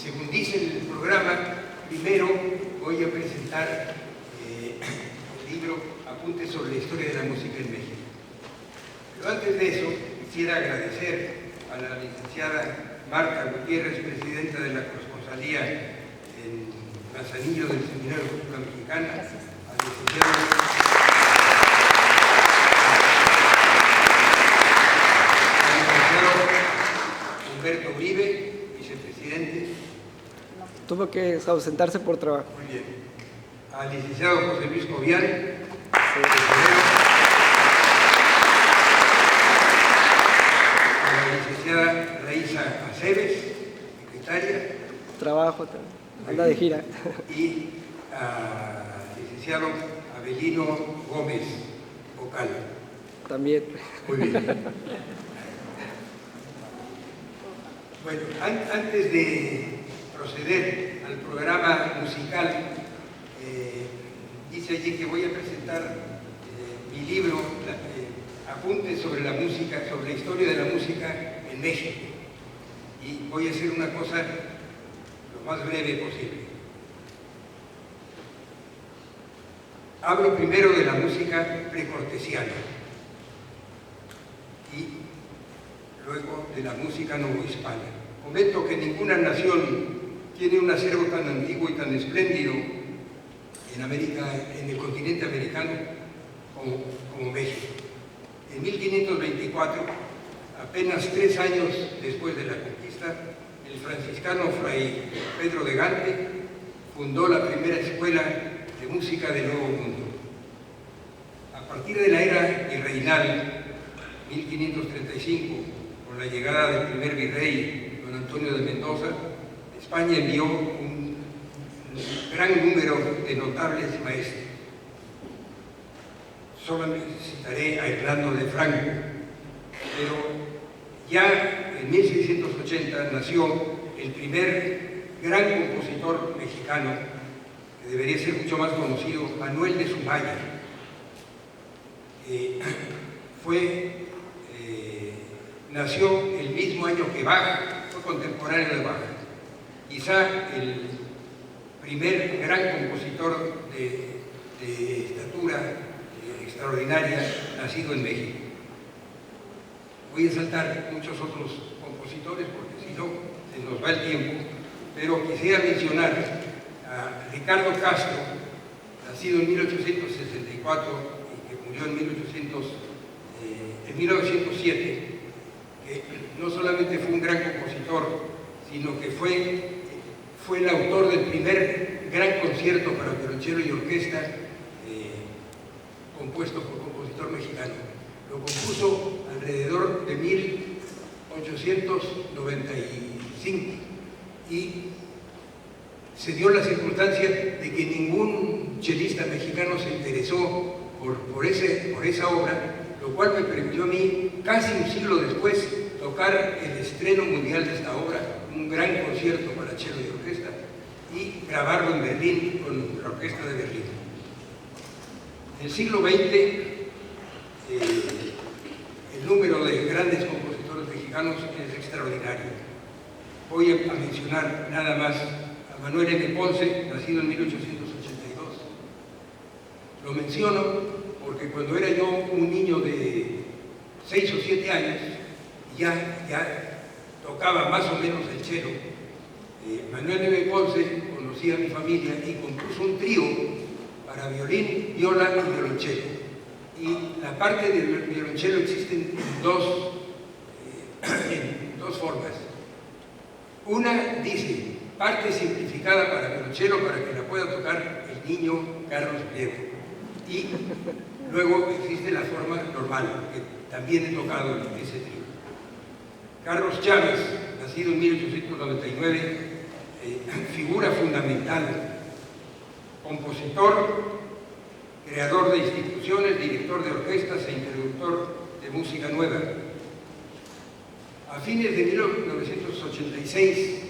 Según dice el programa, primero voy a presentar el libro Apuntes sobre la historia de la música en México. Pero antes de eso, quisiera agradecer a la licenciada Marta Gutiérrez, presidenta de la corresponsalía en Manzanillo del Seminario de Cultura Mexicana, al licenciado Humberto Uribe, vicepresidente. Tuvo que ausentarse por trabajo. Muy bien. Al licenciado José Luis Cobian, Sí. a la licenciada Raíza Aceves, secretaria, Trabajo también. Anda de gira. y al licenciado Abelino Gómez, vocal. También. Muy bien. Bueno, antes de proceder al programa musical, dice allí que voy a presentar mi libro, Apuntes sobre la música, sobre la historia de la música en México. Y voy a hacer una cosa lo más breve posible. Hablo primero de la música precortesiana y luego de la música novohispana. Comento que ninguna nación tiene un acervo tan antiguo y tan espléndido en América, en el continente americano, como México. En 1524, apenas 3 años después de la conquista, el franciscano Fray Pedro de Gante fundó la primera escuela de música del Nuevo Mundo. A partir de la era virreinal, 1535, con la llegada del primer virrey, don Antonio de Mendoza, España envió un gran número de notables maestros. Solamente citaré a Hernando de Franco, pero ya en 1680 nació el primer gran compositor mexicano, que debería ser mucho más conocido, Manuel de Sumaya. Nació el mismo año que Bach, fue contemporáneo de Bach. Quizá el primer gran compositor de estatura extraordinaria nacido en México. Voy a saltar muchos otros compositores porque si no se nos va el tiempo, pero quisiera mencionar a Ricardo Castro, nacido en 1864 y que murió en 1907, que no solamente fue un gran compositor, sino que fue el autor del primer gran concierto para violonchelo y orquesta compuesto por compositor mexicano. Lo compuso alrededor de 1895 y se dio la circunstancia de que ningún chelista mexicano se interesó por esa obra, lo cual me permitió a mí, casi un siglo después, tocar el estreno mundial de esta obra, un gran concierto para cello y orquesta, y grabarlo en Berlín con la Orquesta de Berlín. En el siglo XX, el número de grandes compositores mexicanos es extraordinario. Voy a mencionar nada más a Manuel M. Ponce, nacido en 1882. Lo menciono porque cuando era yo un niño de 6 o 7 años, ya tocaba más o menos el cello. Manuel M. Ponce conocía a mi familia y compuso un trío para violín, viola y violonchelo. Y la parte del violonchelo existe en dos formas. Una dice, parte simplificada para violonchelo para que la pueda tocar el niño Carlos Pliego. Y luego existe la forma normal, que también he tocado en ese trío. Carlos Chávez, nacido en 1899, figura fundamental, compositor, creador de instituciones, director de orquestas e introductor de música nueva. A fines de 1986,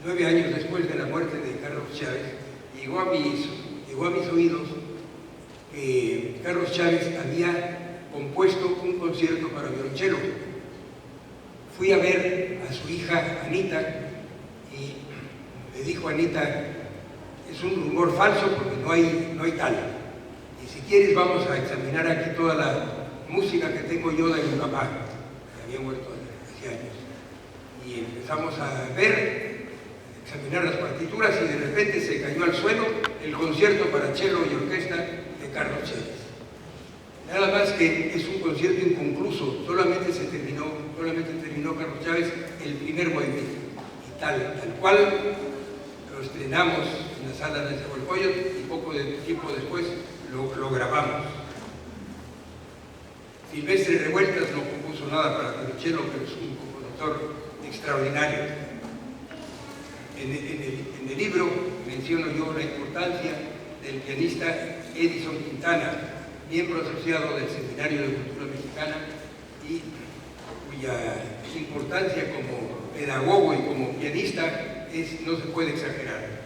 9 años después de la muerte de Carlos Chávez, llegó a mis oídos que Carlos Chávez había compuesto un concierto para violonchelo. Fui a ver a su hija Anita y me dijo Anita, es un rumor falso porque no hay tal. Y si quieres vamos a examinar aquí toda la música que tengo yo de mi papá, que había muerto hace años. Y empezamos a ver, examinar las partituras y de repente se cayó al suelo el concierto para cello y orquesta de Carlos Chávez. Nada más que es un concierto inconcluso, solamente terminó Carlos Chávez el primer movimiento. Y tal cual lo estrenamos en la sala de Nezahualcóyotl y poco tiempo después lo grabamos. Silvestre Revueltas no compuso nada para violonchelo, pero es un compositor extraordinario. En el libro menciono yo la importancia del pianista Edison Quintana, miembro asociado del Seminario de Cultura Mexicana y cuya importancia como pedagogo y como pianista no se puede exagerar.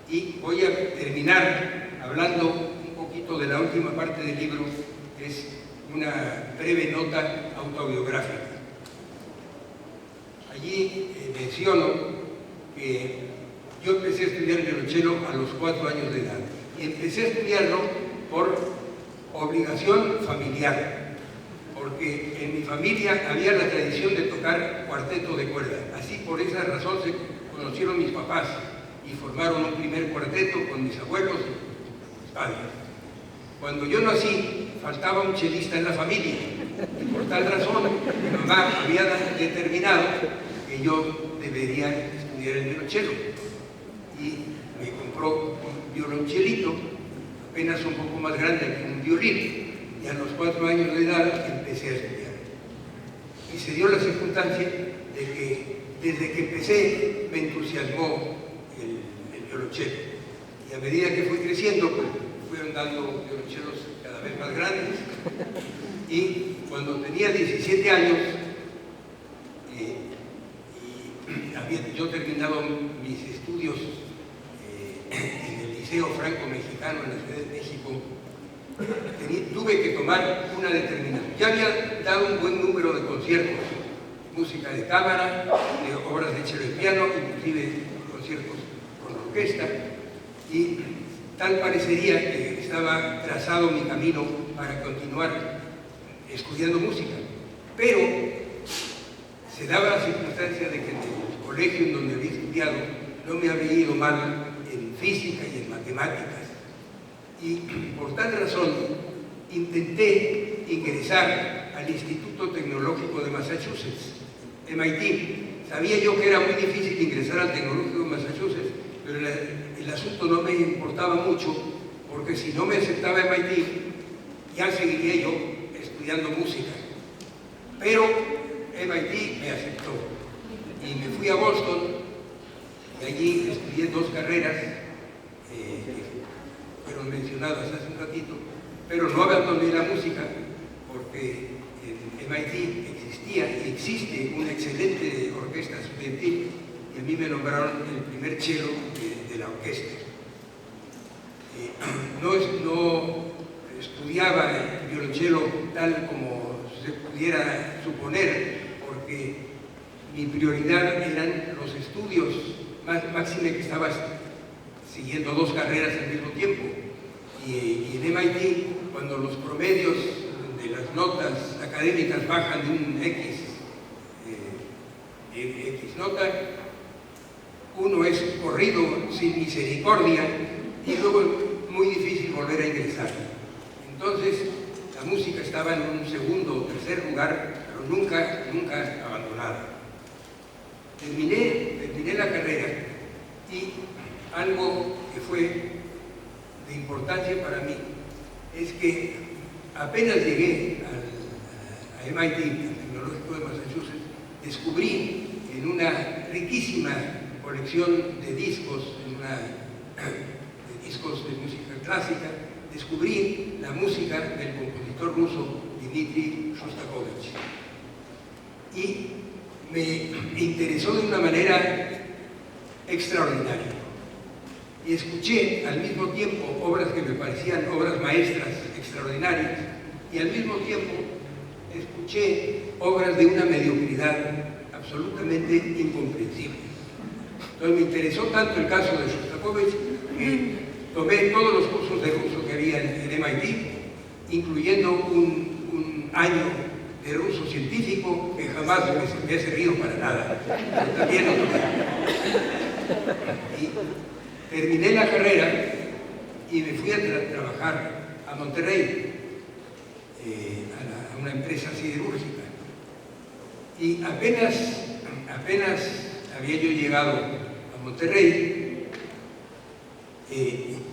Y voy a terminar hablando un poquito de la última parte del libro, que es una breve nota autobiográfica. Allí menciono que yo empecé a estudiar violonchelo a los 4 años de edad y empecé a estudiarlo por obligación familiar, porque en mi familia había la tradición de tocar cuarteto de cuerda. Así, por esa razón se conocieron mis papás y formaron un primer cuarteto con mis abuelos y mis padres. Cuando yo nací, faltaba un chelista en la familia y por tal razón mi mamá había determinado que yo debería estudiar el violonchelo y me compró un violonchelito apenas un poco más grande que un violín, y a los 4 años de edad empecé a estudiar. Y se dio la circunstancia de que desde que empecé me entusiasmó el violonchelo. Y a medida que fui creciendo, pues fueron dando violonchelos cada vez más grandes. Y cuando tenía 17 años, y había yo terminado mis estudios en el Liceo Franco-Mexicano en la Ciudad de México, tuve que tomar una determinación. Ya había dado un buen número de conciertos, música de cámara, de obras de cello y piano, inclusive conciertos con orquesta, y tal parecería que estaba trazado mi camino para continuar estudiando música. Pero se daba la circunstancia de que en el colegio en donde había estudiado no me había ido mal en física y en matemáticas. Y por tal razón intenté ingresar al Instituto Tecnológico de Massachusetts, MIT. Sabía yo que era muy difícil ingresar al Tecnológico de Massachusetts, pero el asunto no me importaba mucho, porque si no me aceptaba MIT, ya seguiría yo estudiando música. Pero MIT me aceptó y me fui a Boston y allí estudié 2 carreras fueron mencionadas hace un ratito, pero no abandoné la música porque en MIT existía y existe una excelente orquesta estudiantil y a mí me nombraron el primer cello de la orquesta. No estudiaba el violonchelo tal como se pudiera suponer, porque mi prioridad eran los estudios, máxime que estaba siguiendo 2 carreras al mismo tiempo. Y en MIT, cuando los promedios de las notas académicas bajan de un X nota, uno es corrido sin misericordia y luego es muy difícil volver a ingresar. Entonces, la música estaba en un segundo o tercer lugar, pero nunca abandonada. Terminé la carrera y algo que fue de importancia para mí es que apenas llegué a MIT, al Tecnológico de Massachusetts, descubrí en una riquísima colección de discos, de discos de música clásica, descubrí la música del compositor ruso Dmitri Shostakovich. Y me interesó de una manera extraordinaria. Y escuché al mismo tiempo obras que me parecían obras maestras extraordinarias, y al mismo tiempo escuché obras de una mediocridad absolutamente incomprensible. Entonces me interesó tanto el caso de Shostakovich que tomé todos los cursos de ruso que había en MIT, incluyendo un año de ruso científico que jamás me ha servido para nada, pero también lo tomé. Y terminé la carrera y me fui a trabajar a Monterrey, a una empresa siderúrgica. Y apenas había yo llegado a Monterrey,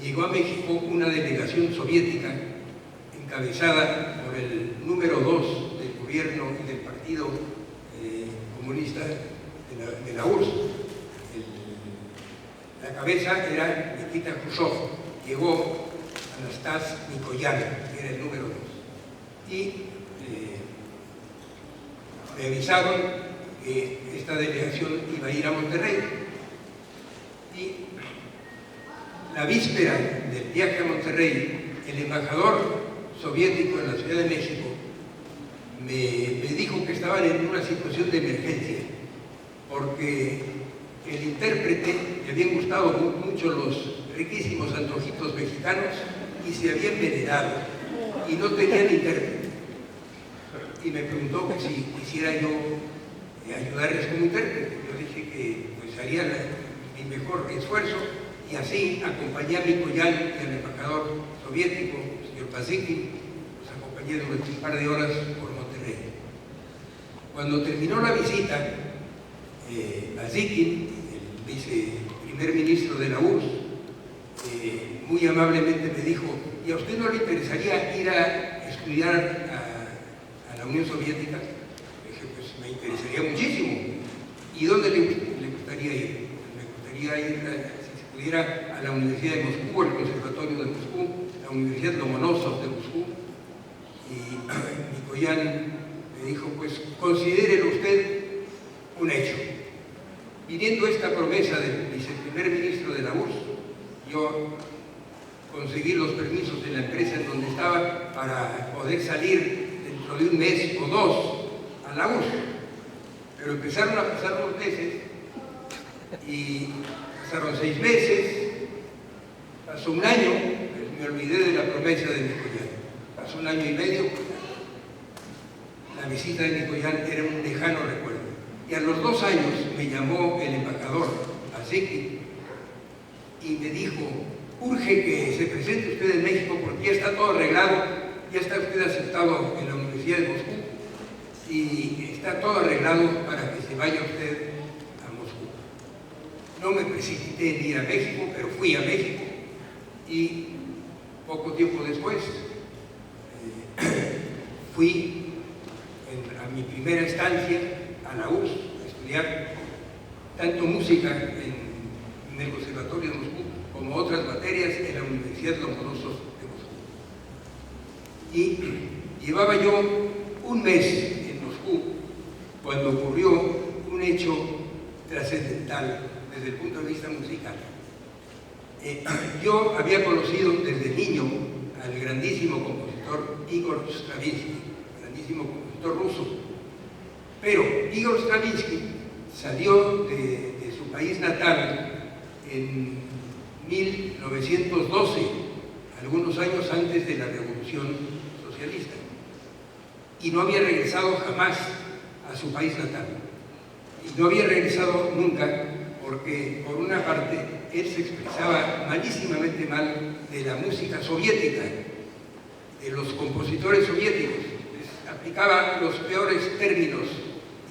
llegó a México una delegación soviética encabezada por el número 2 del gobierno y del Partido Comunista de la URSS. La cabeza era Nikita Khrushchev. Llegó Anastas Mikoyan, que era el número 2. Y me avisaron que esta delegación iba a ir a Monterrey. Y la víspera del viaje a Monterrey, el embajador soviético en la Ciudad de México me dijo que estaban en una situación de emergencia, porque el intérprete le habían gustado mucho los riquísimos antojitos mexicanos y se había envenenado y no tenían intérprete. Y me preguntó que si quisiera yo ayudarles como intérprete. Yo dije que pues haría mi mejor esfuerzo, y así acompañé a Mikoyan y al embajador soviético, el señor Pazikin. Los acompañé durante un par de horas por Monterrey. Cuando terminó la visita, Pazikin, el viceprimer ministro de la URSS, muy amablemente me dijo: ¿y a usted no le interesaría ir a estudiar a la Unión Soviética? Le dije: pues me interesaría muchísimo. ¿Y dónde le gustaría ir? Me gustaría ir, si se pudiera, a la Universidad de Moscú, al Conservatorio de Moscú, la Universidad Lomonosov de Moscú. Y Mikoyan me dijo: pues considérelo usted un hecho. Viniendo esta promesa del viceprimer ministro de la URSS, yo conseguí los permisos de la empresa en donde estaba para poder salir dentro de un mes o dos a la URSS. Pero empezaron a pasar los meses y pasaron 6 meses, pasó un año, me olvidé de la promesa de Mikoyan. Pasó 1 año y medio, la visita de Mikoyan era un lejano recuerdo. Y a los 2 años me llamó el embajador Pazikin y me dijo: urge que se presente usted en México porque ya está todo arreglado, ya está usted aceptado en la Universidad de Moscú y está todo arreglado para que se vaya usted a Moscú. No me precipité en ir a México, pero fui a México y poco tiempo después fui a mi primera estancia a la URSS a estudiar tanto música en el Conservatorio de Moscú como otras materias en la Universidad Lomonosov de Moscú. Y llevaba yo 1 mes en Moscú cuando ocurrió un hecho trascendental desde el punto de vista musical. Yo había conocido desde niño al grandísimo compositor Igor Stravinsky, grandísimo compositor ruso. Pero Igor Stravinsky salió de su país natal en 1912, algunos años antes de la Revolución Socialista, y no había regresado jamás a su país natal. Y no había regresado nunca porque, por una parte, él se expresaba malísimamente mal de la música soviética, de los compositores soviéticos, les aplicaba los peores términos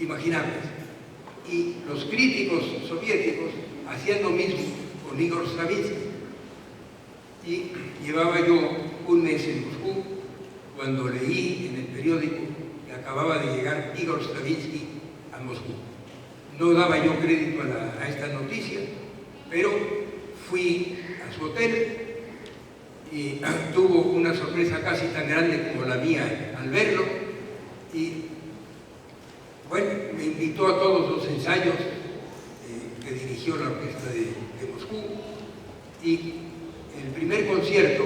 imaginables. Y los críticos soviéticos hacían lo mismo con Igor Stravinsky. Y llevaba yo 1 mes en Moscú cuando leí en el periódico que acababa de llegar Igor Stravinsky a Moscú. No daba yo crédito a esta noticia, pero fui a su hotel y tuvo una sorpresa casi tan grande como la mía al verlo. Y bueno, me invitó a todos los ensayos que dirigió la orquesta de Moscú, y el primer concierto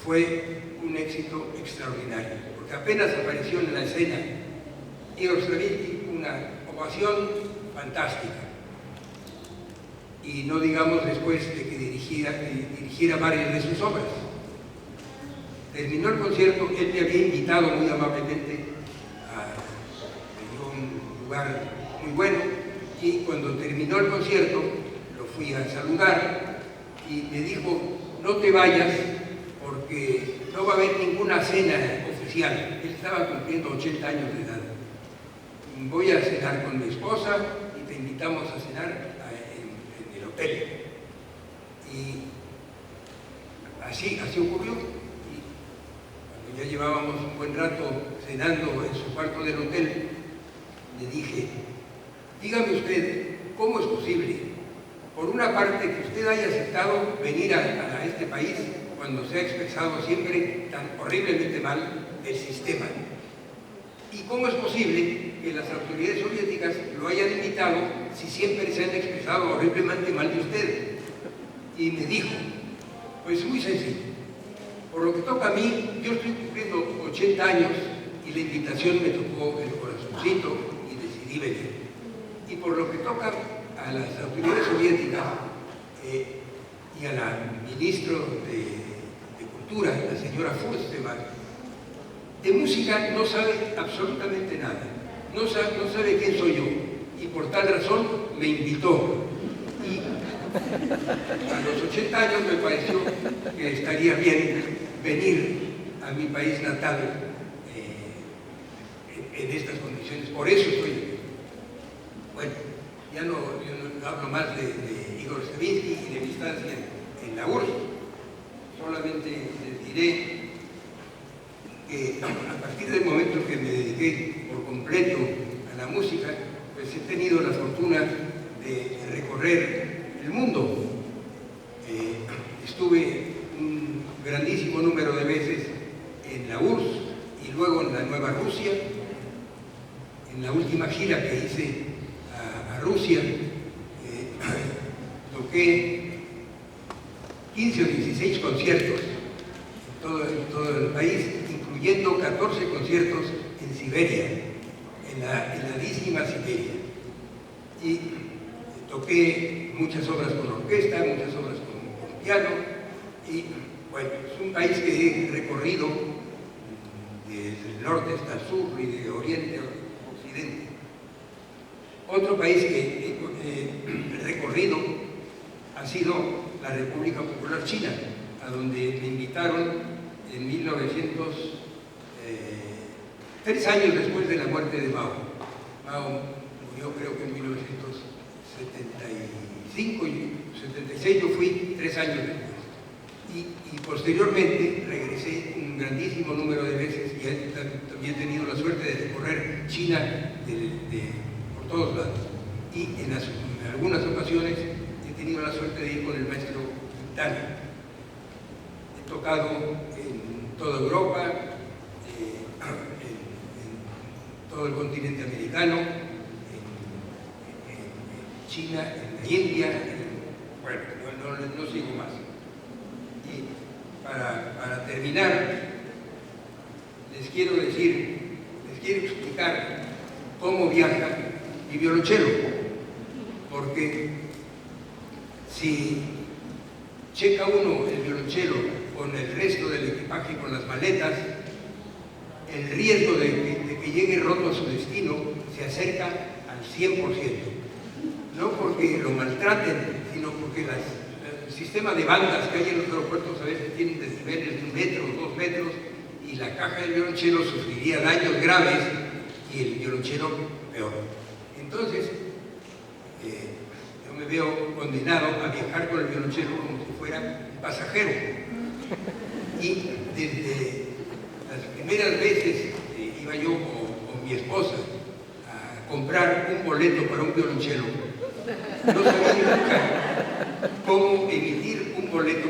fue un éxito extraordinario, porque apenas apareció en la escena Igor Stravinsky, una ovación fantástica. y no digamos después de que dirigiera varias de sus obras. Terminó el concierto, él me había invitado muy amablemente a un lugar muy bueno, y cuando terminó el concierto lo fui a saludar y me dijo: no te vayas porque no va a haber ninguna cena oficial. Él estaba cumpliendo 80 años de edad. Voy a cenar con mi esposa y te invitamos a cenar en el hotel. Y así ocurrió. Y cuando ya llevábamos un buen rato cenando en su cuarto del hotel, le dije: dígame usted, ¿cómo es posible, por una parte, que usted haya aceptado venir a este país cuando se ha expresado siempre tan horriblemente mal el sistema? ¿Y cómo es posible que las autoridades soviéticas lo hayan invitado si siempre se han expresado horriblemente mal de usted? Y me dijo: pues muy sencillo, por lo que toca a mí, yo estoy cumpliendo 80 años y la invitación me tocó el corazoncito y decidí venir. Y por lo que toca a las autoridades soviéticas y a la ministra de Cultura, la señora Fursteman, de música no sabe absolutamente nada, no sabe quién soy yo, y por tal razón me invitó. Y a los 80 años me pareció que estaría bien venir a mi país natal en estas condiciones. Por eso estoy aquí. Bueno, yo no hablo más de Igor Stravinsky y de mi estancia en la URSS. Solamente les diré que a partir del momento en que me dediqué por completo a la música, pues he tenido la fortuna de recorrer el mundo. Estuve un grandísimo número de veces en la URSS y luego en la Nueva Rusia. En la última gira que hice a Rusia, toqué 15 o 16 conciertos en todo el país, incluyendo 14 conciertos en Siberia, en la heladísima Siberia. Y toqué muchas obras con orquesta, muchas obras con piano, y bueno, es un país que he recorrido desde el norte hasta el sur y de oriente a occidente. Otro país que he recorrido ha sido la República Popular China, a donde me invitaron en 3 años después de la muerte de Mao. Mao murió creo que en 1975 y 76, yo fui 3 años después. Y posteriormente regresé un grandísimo número de veces y también he tenido la suerte de recorrer China por todos lados. Y en algunas ocasiones he tenido la suerte de ir con el maestro Quintana. He tocado en toda Europa, en todo el continente americano, en China, en la India, bueno, no sigo más. Y para terminar, les quiero explicar cómo viaja mi violonchelo, porque si checa uno el violonchelo con el resto del equipaje, con las maletas, el riesgo de que llegue roto a su destino se acerca al 100%. No porque lo maltraten, sino porque el sistema de bandas que hay en los aeropuertos a veces tienen decibeles de 1 metro o 2 metros, y la caja del violonchelo sufriría daños graves y el violonchelo peor. Entonces, yo me veo condenado a viajar con el violonchelo como si fuera un pasajero. Y desde las primeras veces iba yo con mi esposa a comprar un boleto para un violonchelo. No sabía nunca cómo emitir un boleto